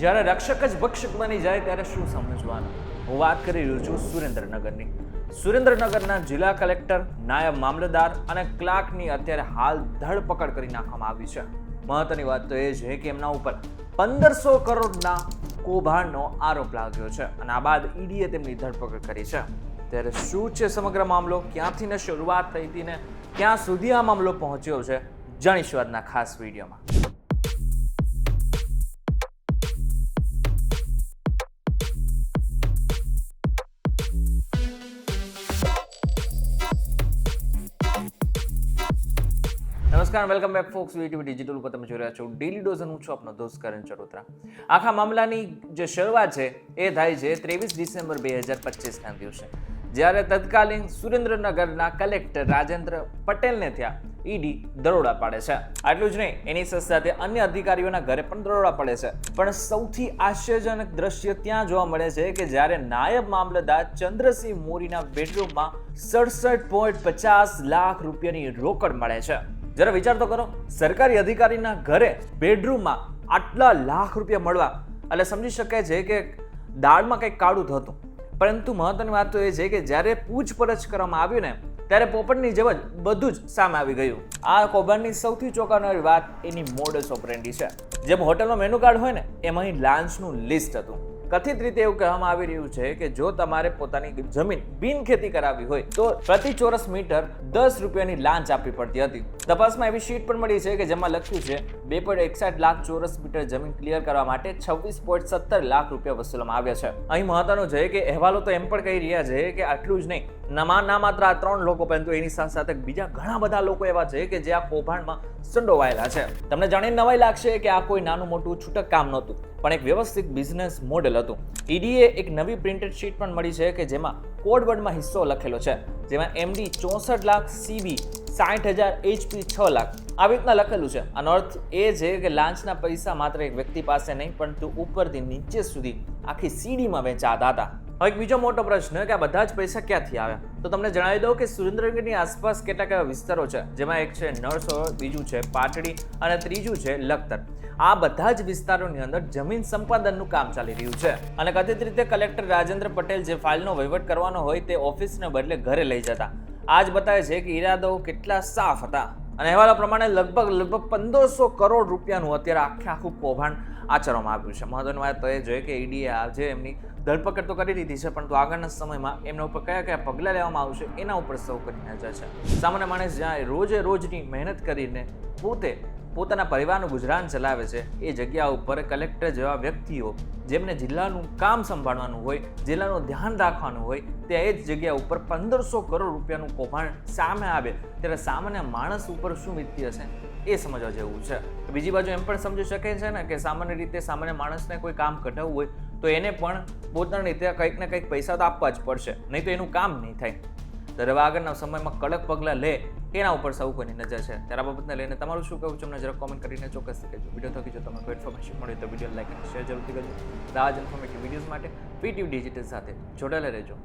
જ્યારે રક્ષક જ ભક્ષક બની જાય ત્યારે શું સમજવાનું? હું વાત કરી રહ્યો છું સુરેન્દ્રનગરની. સુરેન્દ્રનગરના જિલ્લા કલેક્ટર, નાયબ મામલતદાર અને ક્લાર્કની અત્યારે હાલ ધરપકડ કરી નાખવામાં આવી છે. મહત્વની વાત તો એ છે કે એમના ઉપર 1500 કરોડના કૌભાંડનો આરોપ લાગ્યો છે અને આ બાદ ઈડીએ તેમની ધરપકડ કરી છે. ત્યારે શું છે સમગ્ર મામલો, ક્યાંથી ને શરૂઆત થઈ હતી ને ક્યાં સુધી આ મામલો પહોંચ્યો છે, જાણીશું આજના ખાસ વિડીયોમાં. નમસ્કાર, welcome back Fox VTV digital ઉપર તમે જોઈ રહ્યા છો ડેલી ડોઝ. હું છું આપનો દોસ્ત કરણ ચરોતરા. આખા મામલાની જે શરૂઆત છે એ થાય છે 23 ડિસેમ્બર 2025ના દિવસે, જ્યારે તત્કાલીન સુરેન્દ્રનગરના કલેક્ટર રાજેન્દ્ર પટેલને ત્યાં ઈડી દરોડા પાડે છે. આટલું જ નહીં, એની સાથે અન્ય અધિકારીઓના ઘરે પણ દરોડા પડે છે. પણ સૌથી આશ્ચર્યજનક દ્રશ્ય ત્યાં જોવા મળે છે કે જ્યારે નાયબ મામલતદાર ચંદ્રસિંહ મોરીના બેડરૂમમાં 67.50 લાખ રૂપિયાની રોકડ મળે છે. જરા વિચાર તો કરો, સરકારી અધિકારીના ઘરે બેડરૂમમાં આટલા લાખ રૂપિયા મળવા એટલે સમજી શકાય છે કે દાળમાં કંઈક કાળું થતું. પરંતુ મહત્વની વાત તો એ છે કે જ્યારે પૂછપરછ કરવામાં આવ્યું ને ત્યારે પોપટની જેમ જ બધું જ સામે આવી ગયું. આ કૌભાંડની સૌથી ચોંકાવનારી વાત એની મોડસ ઓપરેન્ડી છે. જેમ હોટલનો મેનુ કાર્ડ હોય ને એમ અહીં લાંચનું લિસ્ટ હતું. કથિત રીતે એવું કહેવામાં આવી રહ્યું છે કે જો તમારે પોતાની જમીન બિનખેતી કરાવવી હોય તો પ્રતિ ચોરસ મીટર 10 રૂપિયાની લાંચ આપવી પડતી હતી. તપાસમાં એવી શીટ પણ મળી છે કે જેમાં લખ્યું છે 2.61 લાખ ચોરસ મીટર જમીન ક્લિયર કરવા માટે 26.17 લાખ રૂપિયા વસૂલવામાં આવ્યા છે. અહીં મહત્વનું છે કે અહેવાલો તો એમ પણ કહી રહ્યા છે કે આટલું જ નહીં, ના માત્ર આ 3 લોકો, પરંતુ એની સાથે બીજા ઘણા બધા લોકો એવા છે કે જે આ કૌભાંડમાં સંડોવાયેલા છે. તમને જાણીને નવાઈ લાગશે કે આ કોઈ નાનું મોટું છૂટક કામ નહોતું, પણ એક વ્યવસ્થિત બિઝનેસ મોડેલ હતું. ઈડીએ એક નવી પ્રિન્ટેડ શીટ પણ મળી છે કે જેમાં કોડવર્ડમાં હિસ્સો લખેલો છે, જેમાં MD 64 lakh, CB 60,000, HP 6 lakh આવી રીતના લખેલું છે. આનો અર્થ એ છે કે લાંચના પૈસા માત્ર એક વ્યક્તિ પાસે નહીં, પરંતુ ઉપરથી નીચે સુધી આખી સીડીમાં વહેંચાતા હતા. હવે એક બીજો મોટો પ્રશ્ન કે આ બધા જ પૈસા ક્યાંથી આવ્યા? તો તમને જણાવી દઉં કે સુરેન્દ્રનગરની આસપાસ કેટલાક એવા વિસ્તારો છે જેમાં એક છે નળસરોવર, બીજું છે પાટડી અને ત્રીજું છે લખતર. આ બધા જ વિસ્તારોની અંદર જમીન સંપાદનનું કામ ચાલી રહ્યું છે અને કથિત રીતે કલેક્ટર રાજેન્દ્ર પટેલ જે ફાઇલનો વહીવટ કરવાનો હોય તે ઓફિસને બદલે ઘરે લઈ જતા. આ જ બતાવે છે કે ઈરાદાઓ કેટલા સાફ હતા. અને અહેવાલો પ્રમાણે લગભગ 1500 કરોડ રૂપિયાનું અત્યારે આખું કૌભાંડ આચરવામાં આવ્યું છે. મહત્વની વાત તો એ જોઈએ કે ઈડીએ આજે એમની ધરપકડ તો કરી લીધી છે, પરંતુ આગળના સમયમાં એમના ઉપર કયા પગલાં લેવામાં આવશે એના ઉપર સૌ કરી નજર છે. સામાન્ય માણસ જ્યાં રોજની મહેનત કરીને પોતાના પરિવારનું ગુજરાન ચલાવે છે, એ જગ્યા ઉપર કલેક્ટર જેવા વ્યક્તિઓ જેમને જિલ્લાનું કામ સંભાળવાનું હોય, જિલ્લાનું ધ્યાન રાખવાનું હોય, તે એ જ જગ્યા ઉપર 1500 કરોડ રૂપિયાનું કૌભાંડ સામે આવે ત્યારે સામાન્ય માણસ ઉપર શું વીતતી હશે એ સમજવા જેવું છે. બીજી બાજુ એમ પણ સમજી શકે છે ને કે સામાન્ય રીતે સામાન્ય માણસને કોઈ કામ કઢાવવું હોય તો એને પણ પોતાની રીતે કંઈક ને કંઈક પૈસા તો આપવા જ પડશે, નહીં તો એનું કામ નહીં થાય. ત્યારે આગળના સમયમાં કડક પગલાં લે એના ઉપર સૌ કોઈની નજર છે. ત્યારે આ બાબતને લઈને તમારું શું કહેવું છે અમને જરા કોમેન્ટ કરીને ચોક્કસથી કહેજો. વિડીયો થકી જો તમને કોઈ ઇન્ફોર્મેશન મળે તો વિડીયો લાઈક અને શેર જરૂરથી કરજો. આવા જ ઇન્ફોર્મેટિવ વિડીયોઝ માટે વીટીવી ડિજિટલ સાથે જોડાયેલા રહેજો.